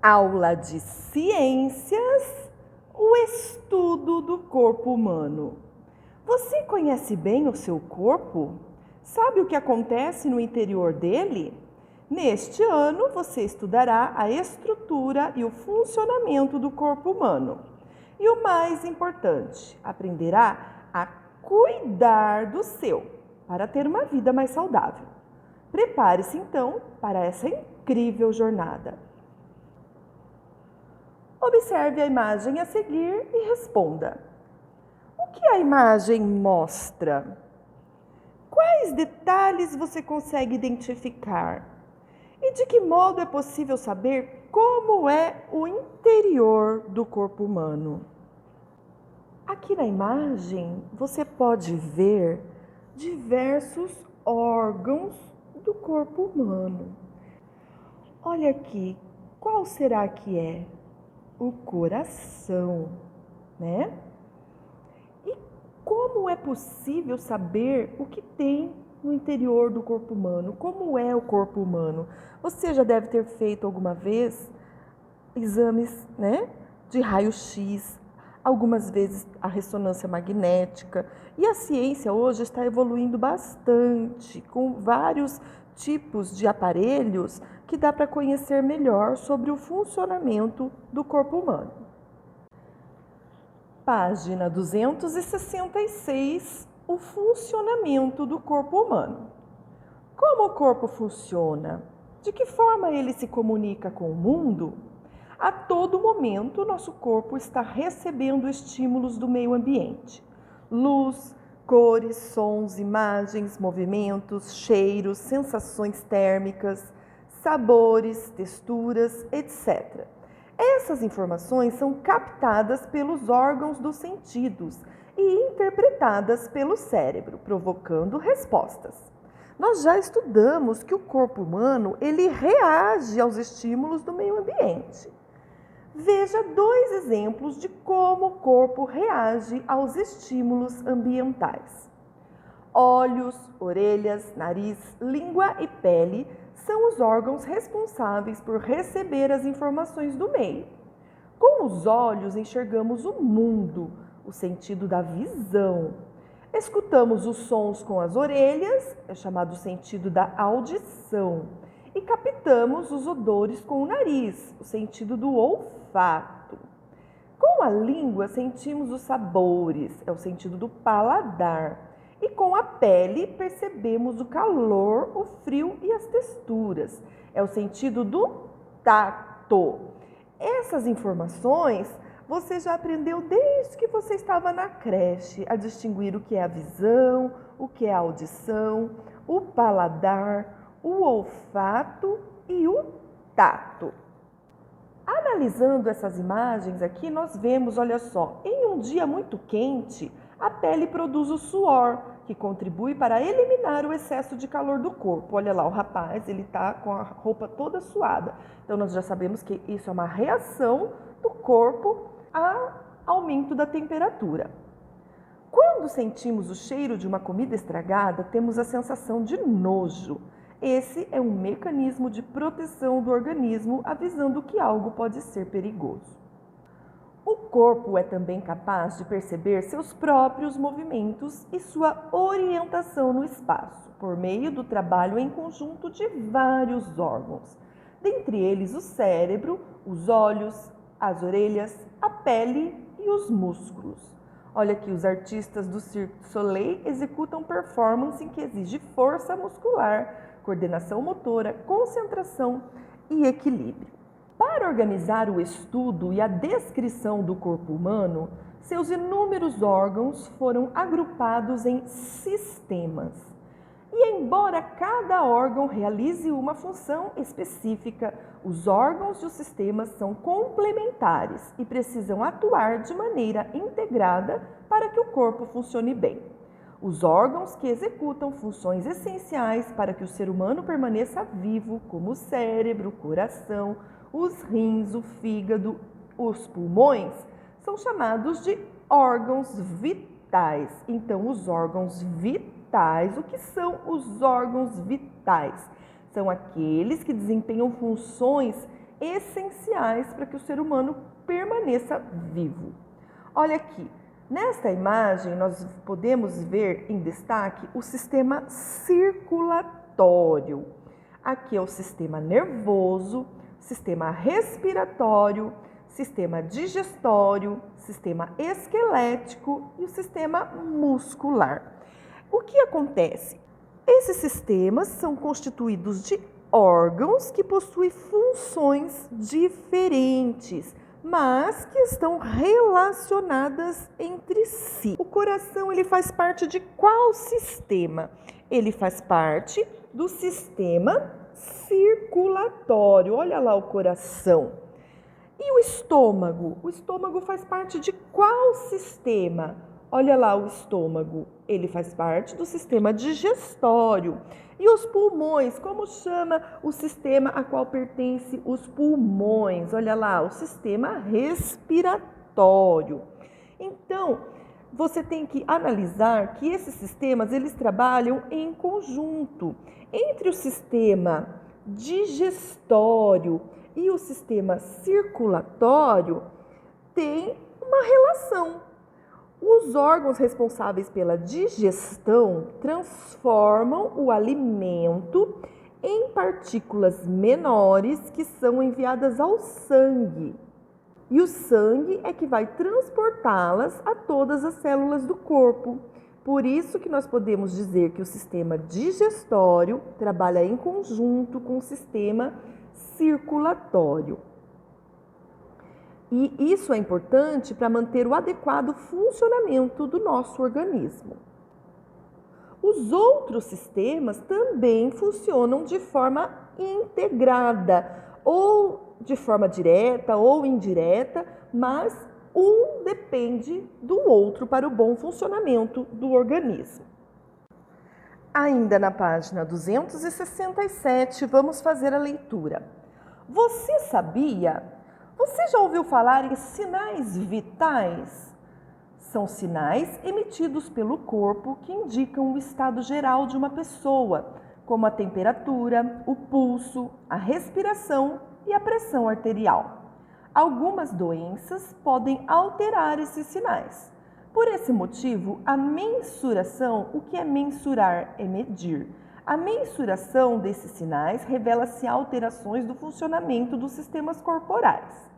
Aula de Ciências, o estudo do corpo humano. Você conhece bem o seu corpo? Sabe o que acontece no interior dele? Neste ano, você estudará a estrutura e o funcionamento do corpo humano. E o mais importante, aprenderá a cuidar do seu, para ter uma vida mais saudável. Prepare-se então para essa incrível jornada. Observe a imagem a seguir e responda. O que a imagem mostra? Quais detalhes você consegue identificar? E de que modo é possível saber como é o interior do corpo humano? Aqui na imagem você pode ver diversos órgãos do corpo humano. Olha aqui, qual será que é? O coração, né? E como é possível saber o que tem no interior do corpo humano? Como é o corpo humano? Você já deve ter feito alguma vez exames, né, de raio-x, algumas vezes a ressonância magnética. E a ciência hoje está evoluindo bastante, com vários tipos de aparelhos que dá para conhecer melhor sobre o funcionamento do corpo humano. Página 266, o funcionamento do corpo humano. Como o corpo funciona? De que forma ele se comunica com o mundo? A todo momento, nosso corpo está recebendo estímulos do meio ambiente. Luz, cores, sons, imagens, movimentos, cheiros, sensações térmicas, sabores, texturas, etc. Essas informações são captadas pelos órgãos dos sentidos e interpretadas pelo cérebro, provocando respostas. Nós já estudamos que o corpo humano ele reage aos estímulos do meio ambiente. Veja dois exemplos de como o corpo reage aos estímulos ambientais. Olhos, orelhas, nariz, língua e pele são os órgãos responsáveis por receber as informações do meio. Com os olhos enxergamos o mundo, o sentido da visão. Escutamos os sons com as orelhas, é chamado sentido da audição. E captamos os odores com o nariz, o sentido do olfato. Com a língua sentimos os sabores, é o sentido do paladar. E com a pele percebemos o calor, o frio e as texturas, é o sentido do tato. Essas informações você já aprendeu desde que você estava na creche, a distinguir o que é a visão, o que é a audição, o paladar, o olfato e o tato. Analisando essas imagens aqui, nós vemos, olha só, em um dia muito quente, a pele produz o suor, que contribui para eliminar o excesso de calor do corpo. Olha lá, o rapaz, ele está com a roupa toda suada. Então, nós já sabemos que isso é uma reação do corpo ao aumento da temperatura. Quando sentimos o cheiro de uma comida estragada, temos a sensação de nojo. Esse é um mecanismo de proteção do organismo, avisando que algo pode ser perigoso. O corpo é também capaz de perceber seus próprios movimentos e sua orientação no espaço, por meio do trabalho em conjunto de vários órgãos, dentre eles o cérebro, os olhos, as orelhas, a pele e os músculos. Olha aqui, os artistas do Cirque du Soleil executam performance em que exige força muscular, coordenação motora, concentração e equilíbrio. Para organizar o estudo e a descrição do corpo humano, seus inúmeros órgãos foram agrupados em sistemas. E embora cada órgão realize uma função específica, os órgãos e os sistemas são complementares e precisam atuar de maneira integrada para que o corpo funcione bem. Os órgãos que executam funções essenciais para que o ser humano permaneça vivo, como o cérebro, o coração, os rins, o fígado, os pulmões, são chamados de órgãos vitais. Então, os órgãos vitais, o que são os órgãos vitais? São aqueles que desempenham funções essenciais para que o ser humano permaneça vivo. Olha aqui, nesta imagem nós podemos ver em destaque o sistema circulatório. Aqui é o sistema nervoso, sistema respiratório, sistema digestório, sistema esquelético e o sistema muscular. O que acontece? Esses sistemas são constituídos de órgãos que possuem funções diferentes, mas que estão relacionadas entre si. O coração, ele faz parte de qual sistema? Ele faz parte do sistema circulatório. Olha lá o coração. E o estômago? O estômago faz parte de qual sistema? Olha lá o estômago. Ele faz parte do sistema digestório. E os pulmões? Como chama o sistema a qual pertence os pulmões? Olha lá, o sistema respiratório. Então, você tem que analisar que esses sistemas, eles trabalham em conjunto. Entre o sistema digestório e o sistema circulatório tem uma relação. Os órgãos responsáveis pela digestão transformam o alimento em partículas menores que são enviadas ao sangue. E o sangue é que vai transportá-las a todas as células do corpo. Por isso que nós podemos dizer que o sistema digestório trabalha em conjunto com o sistema circulatório. E isso é importante para manter o adequado funcionamento do nosso organismo. Os outros sistemas também funcionam de forma integrada, ou de forma direta ou indireta, mas um depende do outro para o bom funcionamento do organismo. Ainda na página 267, vamos fazer a leitura. Você sabia? Você já ouviu falar em sinais vitais? São sinais emitidos pelo corpo que indicam o estado geral de uma pessoa, como a temperatura, o pulso, a respiração e a pressão arterial. Algumas doenças podem alterar esses sinais. Por esse motivo, a mensuração, o que é mensurar? É medir. A mensuração desses sinais revela-se alterações do funcionamento dos sistemas corporais.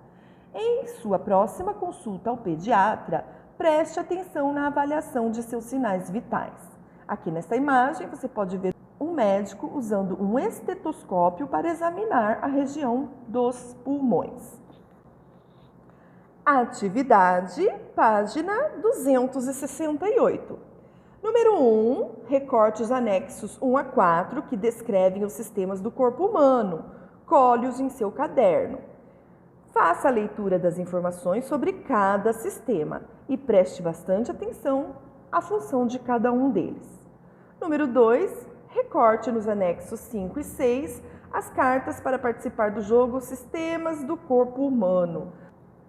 Em sua próxima consulta ao pediatra, preste atenção na avaliação de seus sinais vitais. Aqui nessa imagem você pode ver um médico usando um estetoscópio para examinar a região dos pulmões. Atividade, página 268. Número 1, recorte os anexos 1 a 4 que descrevem os sistemas do corpo humano. Colhe-os em seu caderno. Faça a leitura das informações sobre cada sistema e preste bastante atenção à função de cada um deles. Número 2, recorte nos anexos 5 e 6 as cartas para participar do jogo Sistemas do Corpo Humano.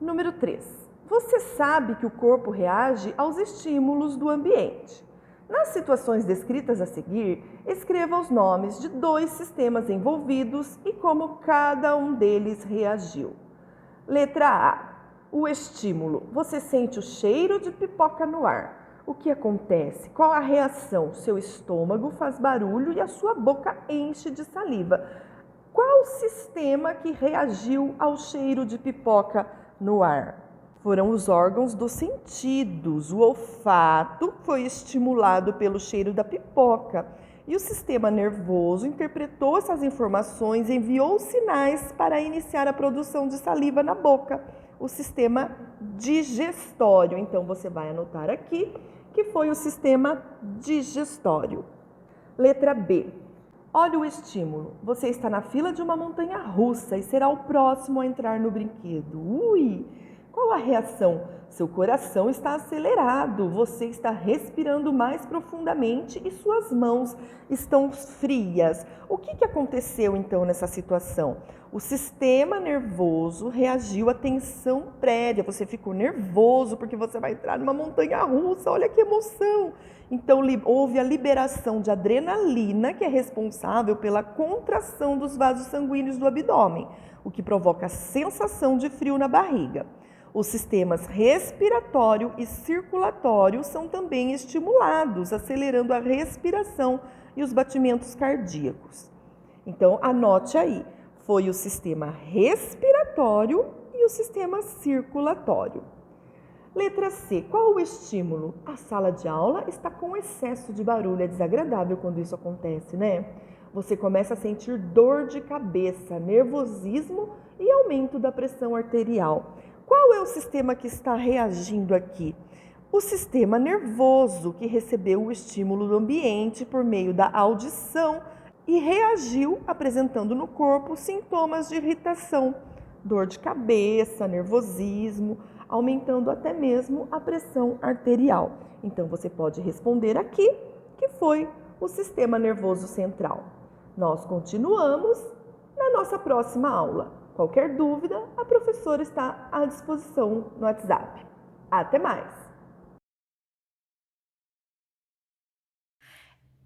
Número 3, você sabe que o corpo reage aos estímulos do ambiente. Nas situações descritas a seguir, escreva os nomes de 2 sistemas envolvidos e como cada um deles reagiu. Letra A, o estímulo. Você sente o cheiro de pipoca no ar. O que acontece? Qual a reação? Seu estômago faz barulho e a sua boca enche de saliva. Qual sistema que reagiu ao cheiro de pipoca no ar? Foram os órgãos dos sentidos. O olfato foi estimulado pelo cheiro da pipoca. E o sistema nervoso interpretou essas informações e enviou sinais para iniciar a produção de saliva na boca, o sistema digestório. Então, você vai anotar aqui que foi o sistema digestório. Letra B. Olha o estímulo. Você está na fila de uma montanha-russa e será o próximo a entrar no brinquedo. Ui! Qual a reação? Seu coração está acelerado, você está respirando mais profundamente e suas mãos estão frias. O que aconteceu então nessa situação? O sistema nervoso reagiu à tensão prévia. Você ficou nervoso porque você vai entrar numa montanha-russa. Olha que emoção! Então houve a liberação de adrenalina, que é responsável pela contração dos vasos sanguíneos do abdômen. o que provoca a sensação de frio na barriga. Os sistemas respiratório e circulatório são também estimulados, acelerando a respiração e os batimentos cardíacos. Então, anote aí, foi o sistema respiratório e o sistema circulatório. Letra C, qual o estímulo? A sala de aula está com excesso de barulho, é desagradável quando isso acontece, né? Você começa a sentir dor de cabeça, nervosismo e aumento da pressão arterial. Qual é o sistema que está reagindo aqui? O sistema nervoso, que recebeu o estímulo do ambiente por meio da audição e reagiu apresentando no corpo sintomas de irritação, dor de cabeça, nervosismo, aumentando até mesmo a pressão arterial. Então você pode responder aqui que foi o sistema nervoso central. Nós continuamos na nossa próxima aula. Qualquer dúvida, a professora está à disposição no WhatsApp. Até mais!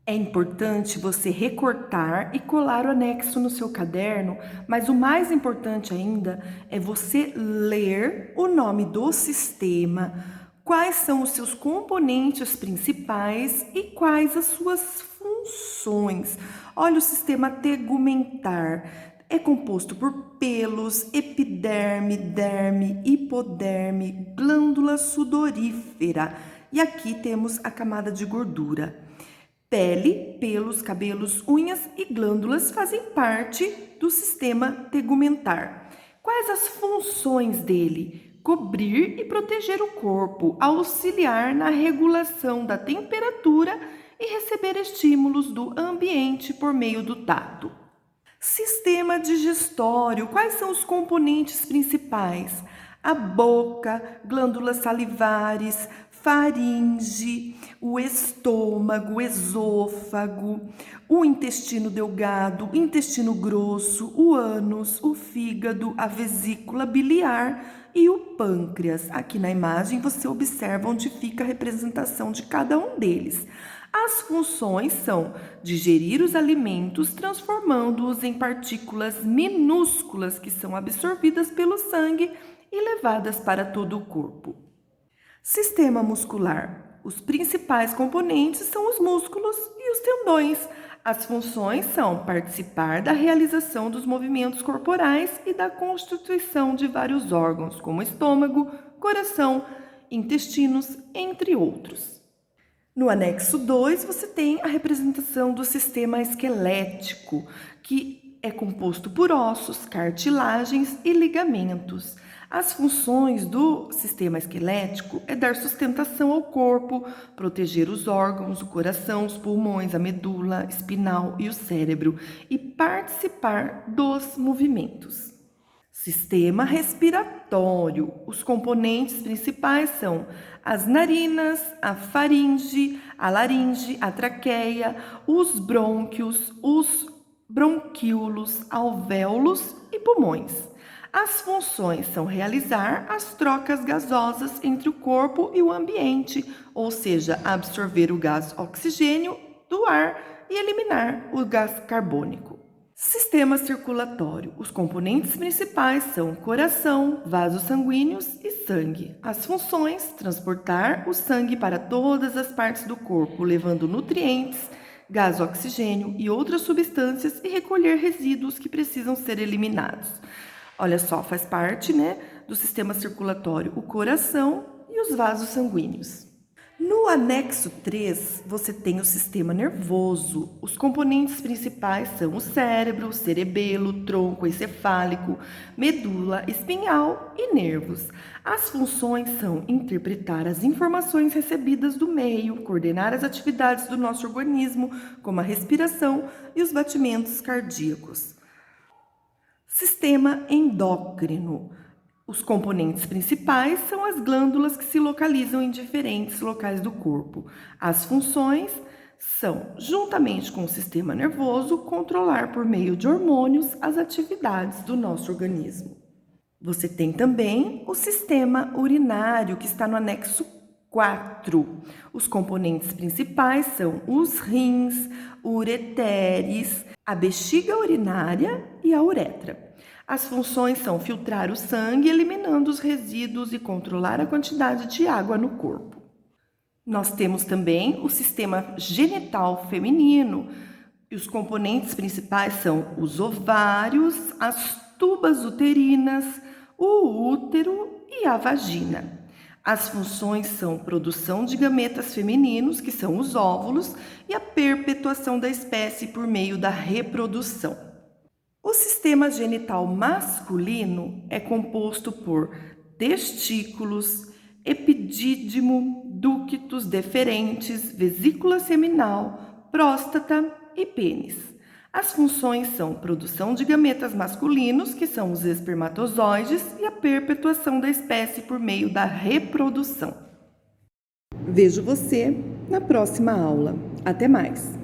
É importante você recortar e colar o anexo no seu caderno, mas o mais importante ainda é você ler o nome do sistema, quais são os seus componentes principais e quais as suas funções. Olha, o sistema tegumentar é composto por pelos, epiderme, derme, hipoderme, glândula sudorífera. E aqui temos a camada de gordura. Pele, pelos, cabelos, unhas e glândulas fazem parte do sistema tegumentar. Quais as funções dele? Cobrir e proteger o corpo, auxiliar na regulação da temperatura e receber estímulos do ambiente por meio do tato. Sistema digestório, quais são os componentes principais? A boca, glândulas salivares, faringe, o estômago, o esôfago, o intestino delgado, o intestino grosso, o ânus, o fígado, a vesícula biliar e o pâncreas. Aqui na imagem você observa onde fica a representação de cada um deles. As funções são digerir os alimentos, transformando-os em partículas minúsculas que são absorvidas pelo sangue e levadas para todo o corpo. Sistema muscular. Os principais componentes são os músculos e os tendões. As funções são participar da realização dos movimentos corporais e da constituição de vários órgãos, como estômago, coração, intestinos, entre outros. No anexo 2, você tem a representação do sistema esquelético, que é composto por ossos, cartilagens e ligamentos. As funções do sistema esquelético é dar sustentação ao corpo, proteger os órgãos, o coração, os pulmões, a medula espinal e o cérebro e participar dos movimentos. Sistema respiratório. Os componentes principais são as narinas, a faringe, a laringe, a traqueia, os brônquios, os bronquíolos, alvéolos e pulmões. As funções são realizar as trocas gasosas entre o corpo e o ambiente, ou seja, absorver o gás oxigênio do ar e eliminar o gás carbônico. Sistema circulatório. Os componentes principais são coração, vasos sanguíneos e sangue. As funções: transportar o sangue para todas as partes do corpo, levando nutrientes, gás oxigênio e outras substâncias e recolher resíduos que precisam ser eliminados. Olha só, faz parte, do sistema circulatório o coração e os vasos sanguíneos. No anexo 3, você tem o sistema nervoso. Os componentes principais são o cérebro, o cerebelo, tronco encefálico, medula espinhal e nervos. As funções são interpretar as informações recebidas do meio, coordenar as atividades do nosso organismo, como a respiração e os batimentos cardíacos. Sistema endócrino. Os componentes principais são as glândulas que se localizam em diferentes locais do corpo. As funções são, juntamente com o sistema nervoso, controlar por meio de hormônios as atividades do nosso organismo. Você tem também o sistema urinário, que está no anexo 4. Os componentes principais são os rins, ureteres, a bexiga urinária e a uretra. As funções são filtrar o sangue, eliminando os resíduos e controlar a quantidade de água no corpo. Nós temos também o sistema genital feminino, e os componentes principais são os ovários, as tubas uterinas, o útero e a vagina. As funções são produção de gametas femininos, que são os óvulos, e a perpetuação da espécie por meio da reprodução. O sistema genital masculino é composto por testículos, epidídimo, ductos deferentes, vesícula seminal, próstata e pênis. As funções são produção de gametas masculinos, que são os espermatozoides, e a perpetuação da espécie por meio da reprodução. Vejo você na próxima aula. Até mais!